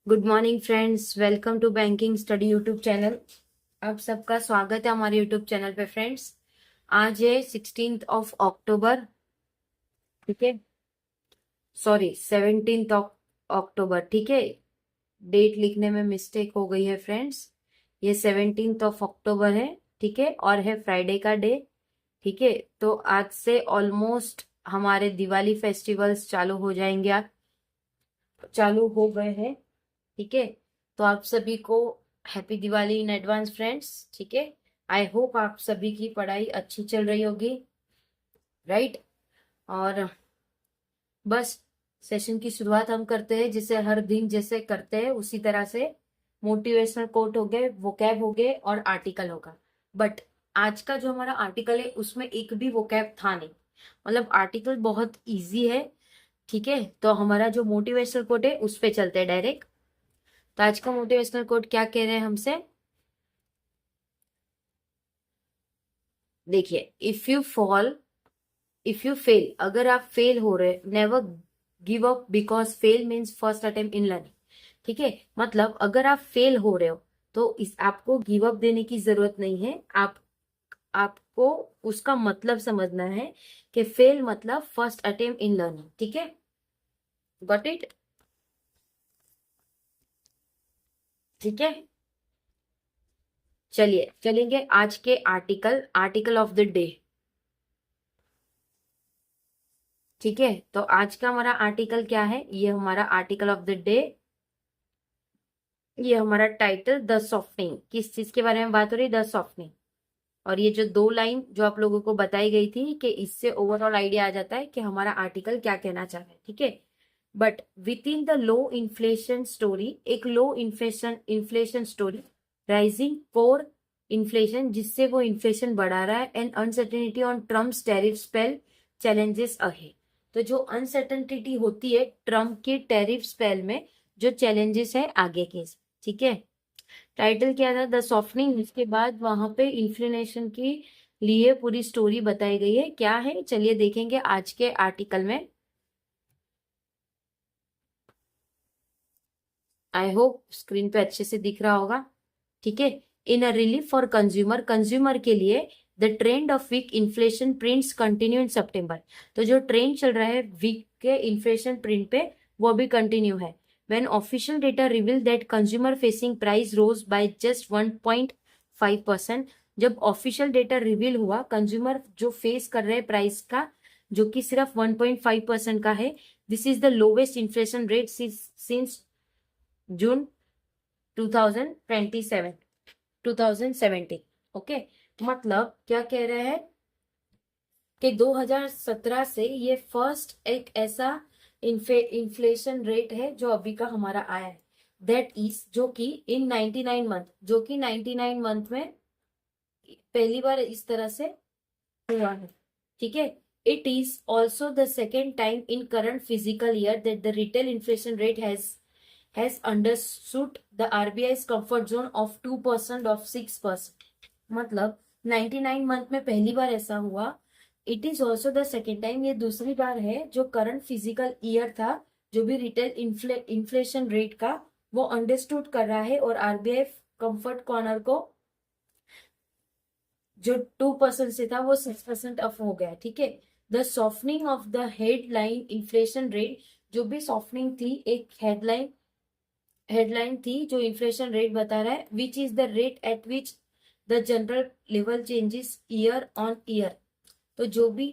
Good morning friends, welcome to banking study YouTube channel. आप सबका स्वागत है हमारे यूट्यूब चैनल पे फ्रेंड्स। आज है 16 अक्टूबर, ठीक है। सॉरी, 17 अक्टूबर, ठीक है। डेट लिखने में मिस्टेक हो गई है फ्रेंड्स। ये 17 अक्टूबर है, ठीक है, और है फ्राइडे का डे, ठीक है। तो आज से ऑलमोस्ट हमारे दिवाली फेस्टिवल्स चालू हो जाएंगे, चालू हो गए हैं, ठीक है। तो आप सभी को happy Diwali in advance friends, ठीक है। आई होप आप सभी की पढ़ाई अच्छी चल रही होगी, राइट। और बस सेशन की शुरुआत हम करते हैं, जिसे हर दिन जैसे करते हैं उसी तरह से। मोटिवेशनल कोट हो गए, वोकैब हो गए और आर्टिकल होगा। बट आज का जो हमारा आर्टिकल है उसमें एक भी वोकैब था नहीं, मतलब आर्टिकल बहुत इजी है, ठीक है। तो हमारा जो मोटिवेशनल कोट है उस पे चलते हैं डायरेक्ट। तो आज का मोटिवेशनल कोट क्या कह रहे हैं हमसे, देखिए। इफ यू फेल, अगर आप फेल हो रहे, never give up because fail means first attempt in learning, ठीक है। मतलब अगर आप फेल हो रहे हो तो इस आपको गिव अप देने की जरूरत नहीं है। आपको उसका मतलब समझना है कि फेल मतलब फर्स्ट अटेम्प्ट इन लर्निंग, ठीक है। गॉट इट, ठीक है। चलिए चलेंगे आज के आर्टिकल ऑफ द डे, ठीक है। तो आज का हमारा आर्टिकल क्या है, ये हमारा आर्टिकल ऑफ द डे, ये हमारा टाइटल द सॉफ्टनिंग। किस चीज के बारे में बात हो रही है, द सॉफ्टनिंग। और ये जो दो लाइन जो आप लोगों को बताई गई थी कि इससे ओवरऑल आइडिया आ जाता है कि हमारा आर्टिकल क्या कहना चाह रहा है, ठीक है। But with in the low inflation story, एक low inflation inflation story, rising core inflation जिससे वो इन्फ्लेशन बढ़ा रहा है, and uncertainty on Trump's tariff spell challenges ahead. तो जो अनसर्टेनिटी होती है ट्रम्प के टैरिफ स्पेल में, जो चैलेंजेस है आगे के, ठीक है। टाइटल क्या था, द सॉफ्टनिंग। इसके बाद वहां पे इन्फ्लेशन की लिए पूरी स्टोरी बताई गई है, क्या है चलिए देखेंगे आज के आर्टिकल में। आई होप स्क्रीन पे अच्छे से दिख रहा होगा, ठीक है। In a relief for consumer, consumer के लिए the trend of weak inflation prints continue in September. तो जो ट्रेंड चल रहा है वीक के इन्फ्लेशन प्रिंट पे, वो भी कंटिन्यू है। When official data reveal that consumer facing price rose by just 1.5%। जब ऑफिशियल डेटा रिवील हुआ, कंज्यूमर जो फेस कर रहे हैं प्राइस का, जो कि सिर्फ 1.5% का है। This is the lowest inflation rate since June 2027 2017, okay. मतलब क्या कह रहे हैं कि 2017 से ये फर्स्ट एक ऐसा इन्फ्लेशन रेट है जो अभी का हमारा आया है, दैट इज जो कि इन 99 मंथ, जो कि 99 मंथ में पहली बार इस तरह से हुआ है, ठीक है। It is also the second time in current physical year that the retail inflation rate has understood the RBI's comfort zone of 2% of 6%। मतलब 99 मंथ में पहली बार ऐसा हुआ। It is also the second time, ये दूसरी बार है जो करंट फिजिकल ईयर था, जो भी रिटेल इन्फ्लेशन रेट का, वो अंडरस्टूड कर रहा है और आरबीआई कंफर्ट कॉर्नर को जो 2% से था वो 6% अप हो गया, ठीक है। The softening of the headline inflation rate, जो भी सॉफ्टनिंग थी, एक हेडलाइन थी जो इन्फ्लेशन रेट बता रहा है, which is the rate at which the general level changes year on year. तो जो भी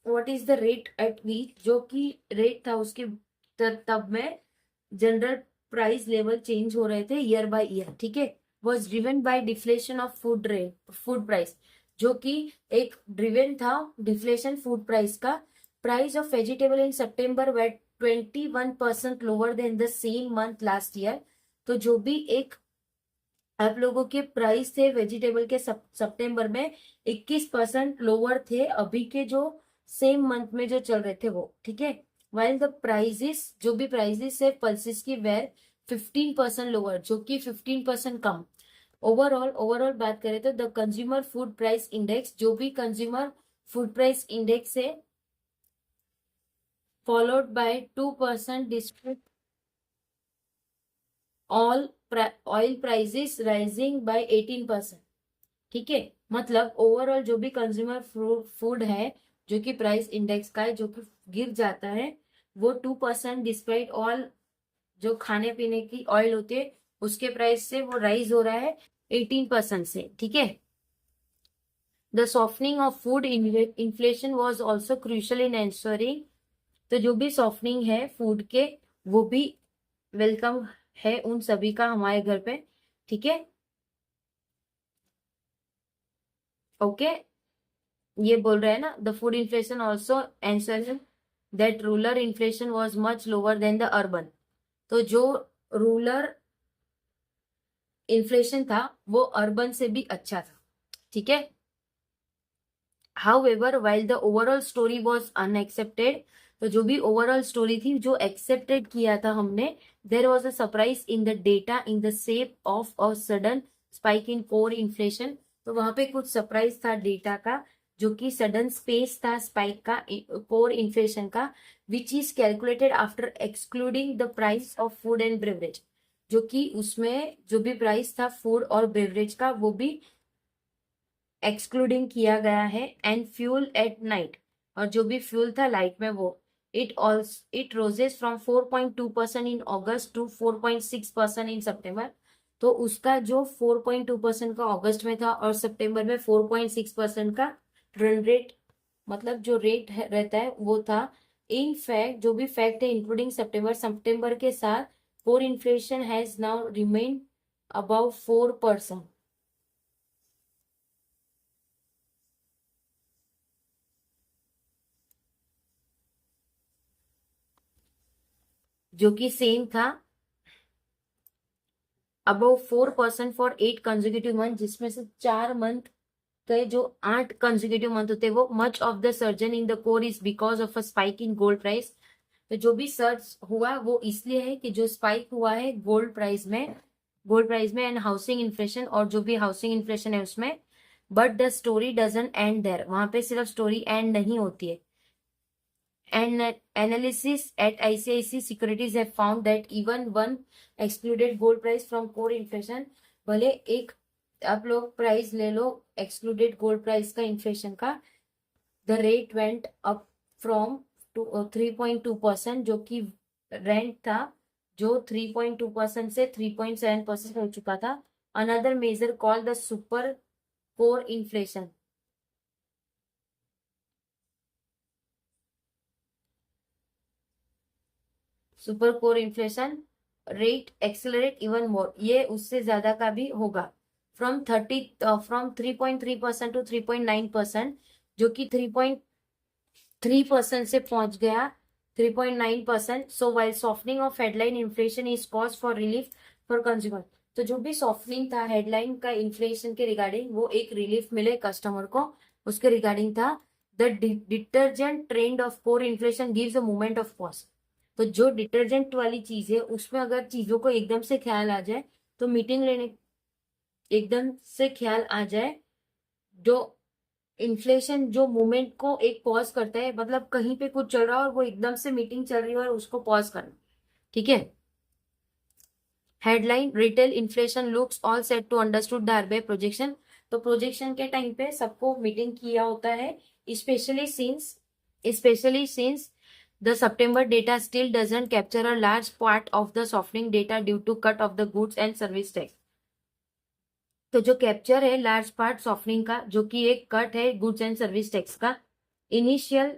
what is the rate at विच, जो कि रेट था उसके तब में जनरल प्राइस लेवल चेंज हो रहे थे ईयर बाय ईयर, ठीक है। Was driven by deflation of food price, जो कि एक ड्रिवन था डिफ्लेशन फूड प्राइस का। Price of vegetable in September were 21% lower than the same month last year. तो जो भी एक आप लोगों के प्राइस थे वेजिटेबल के सितंबर में 21% लोअर थे अभी के जो सेम मंथ में जो चल रहे थे वो, ठीक है। वाइल द प्राइजेस, जो भी प्राइजेस है पल्सेस की, वेर 15% लोअर, जो कि 15% कम। ओवरऑल बात करें तो the consumer food price index, जो भी कंज्यूमर फूड प्राइस इंडेक्स है, followed by 2% all oil prices rising bye 18%। ठीक है, मतलब ओवरऑल जो भी कंज्यूमर फूड है जो कि प्राइस इंडेक्स का है जो कि गिर जाता है वो 2%, डिस्पाइट ऑल जो खाने पीने की ऑयल होती है उसके प्राइस से वो राइज हो रहा है 18% से। ठीक है, the softening of food inflation was also crucial in ensuring. तो जो भी सॉफ्टनिंग है फूड के वो भी वेलकम है उन सभी का हमारे घर पे। ठीक है, ओके, ये बोल रहे हैं ना, the food inflation also ensuring that rural inflation was much lower than the urban. तो जो रूरल इन्फ्लेशन था वो अर्बन से भी अच्छा था। ठीक है, However, while the overall story was unaccepted, तो जो भी ओवरऑल स्टोरी थी जो एक्सेप्टेड किया था हमने, there was a surprise in the data in the shape of a sudden spike in core inflation. तो वहां पे कुछ सरप्राइज था डेटा का जो कि सडन स्पेस था स्पाइक का कोर इन्फ्लेशन का, which is calculated after excluding the price of food and beverage. जो कि उसमें जो भी प्राइस था फूड और बेवरेज का वो भी एक्सक्लूडिंग किया गया है, एंड फ्यूल एट नाइट, और जो भी फ्यूल था लाइट में वो it roses from 4.2% in August to 4.6% in September. तो उसका जो 4.2% का अगस्त में था और सितंबर में 4.6% का रन रेट, मतलब जो रेट रहता है वो था। इन फैक्ट जो भी फैक्ट है इंक्लूडिंग सितंबर के साथ core inflation has now remain about 4%। जो कि सेम था अबव 4% फॉर 8 कंजिक्यूटिव मंथ, जिसमें से 4 मंथ के जो 8 कंजिक्यूटिव मंथ होते हैं वो much of the surgeon in the core is because of a spike in gold price. तो जो भी सर्च हुआ वो इसलिए है कि जो स्पाइक हुआ है गोल्ड प्राइस में एंड हाउसिंग इन्फ्लेशन, और जो भी हाउसिंग इन्फ्लेशन है उसमें। But the story doesn't end there, वहां पे सिर्फ स्टोरी एंड नहीं होती है। And analysis at ICICI Securities have found that even one excluded gold price from core inflation, भले एक आप लोग प्राइस ले लो एक्सक्लूडेड गोल्ड प्राइस का इन्फ्लेशन का, the rate went up from 3.2%, जो कि रेंट था जो 3.2% से 3.7% हो चुका था। Another major call the super core inflation. Super core inflation rate accelerate even more, ये उससे ज्यादा का भी होगा। फ्रॉम 3.3% टू 3.9%, जो कि 3.3% से पहुंच गया 3.9%। So while softening of headline inflation is cause for relief for consumer. तो जो भी सॉफ्टनिंग था हेडलाइन का इन्फ्लेशन के रिगार्डिंग वो एक रिलीफ मिले कस्टमर को, उसके रिगार्डिंग था। The detergent trend of core inflation gives a moment of pause. तो जो डिटर्जेंट वाली चीज है उसमें अगर चीजों को एकदम से ख्याल आ जाए तो मीटिंग लेने एकदम से ख्याल आ जाए, जो इन्फ्लेशन जो मूवमेंट को एक पॉज करता है, मतलब कहीं पे कुछ चल रहा है और वो एकदम से मीटिंग चल रही है और उसको पॉज करना। ठीक है, headline retail inflation looks all set to understood the RBI projection. तो प्रोजेक्शन के टाइम पे सबको मीटिंग किया होता है, especially since the September data still doesn't capture a large part of the softening data due to cut of the goods and service tax। तो जो capture है लार्ज पार्ट सॉफ्टनिंग का जो कि एक कट है गुड्स एंड सर्विस टैक्स का। Initial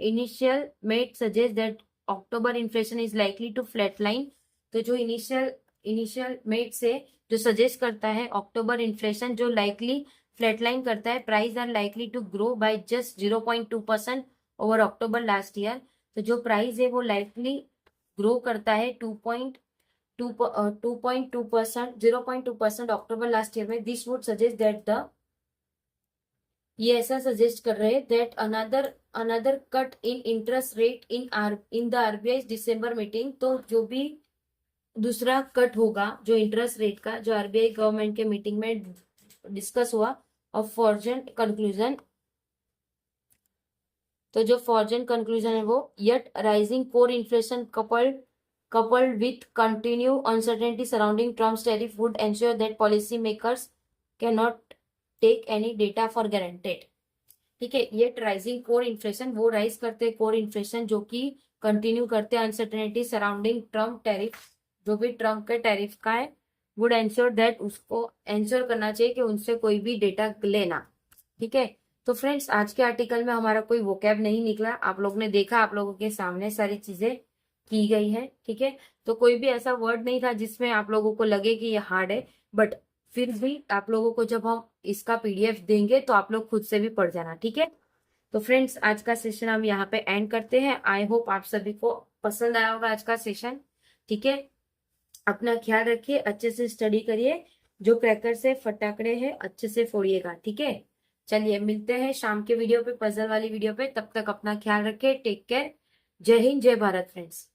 initial met suggest that October inflation is likely to flat line. तो जो इनिशियल मेट से जो सजेस्ट करता है अक्टूबर इन्फ्लेशन जो लाइकली फ्लैट लाइन करता है, price are likely to grow by just 0.2% over October last year. तो जो प्राइस है वो लाइकली ग्रो करता है 2.2%, 0.2% अक्टूबर लास्ट ईयर में। This would suggest that the ये ऐसा सजेस्ट कर रहे हैं that another cut in interest rate in the RBI December meeting. तो जो भी दूसरा कट होगा जो इंटरेस्ट रेट का जो आरबीआई गवर्नमेंट के मीटिंग में डिस्कस हुआ और फॉर्जन कंक्लूजन। तो जो फॉर्जन कंक्लूजन है वो yet rising core inflation coupled coupled with continued uncertainty surrounding Trump's tariff would ensure that policymakers cannot take any data for granted. ठीक है, ये राइजिंग कोर इन्फ्लेशन, वो राइज करते कोर इन्फ्लेशन जो कि कंटिन्यू करते हैं अनसर्टेनिटी सराउंडिंग ट्रम्प टैरिफ, जो भी ट्रम्प के टैरिफ का है, वुड एंश्योर दैट, उसको एंश्योर करना चाहिए कि उनसे कोई भी डेटा लेना। ठीक है, तो फ्रेंड्स आज के आर्टिकल में हमारा कोई वोकैब नहीं निकला, आप लोग ने देखा, आप लोगों के सामने सारी चीजें की गई है। ठीक है, तो कोई भी ऐसा वर्ड नहीं था जिसमें आप लोगों को लगे कि ये हार्ड है, बट फिर भी आप लोगों को जब हम इसका पीडीएफ देंगे तो आप लोग खुद से भी पढ़ जाना। ठीक है, तो फ्रेंड्स आज का सेशन हम यहाँ पे एंड करते हैं। आई होप आप सभी को पसंद आया होगा आज का सेशन। ठीक है, अपना ख्याल रखिए, अच्छे से स्टडी करिए, जो क्रैकर से फटाकड़े हैं अच्छे से फोड़िएगा। ठीक है, चलिए मिलते हैं शाम के वीडियो पे, पजल वाली वीडियो पे। तब तक अपना ख्याल रखिए, टेक केयर, जय हिंद जय भारत फ्रेंड्स।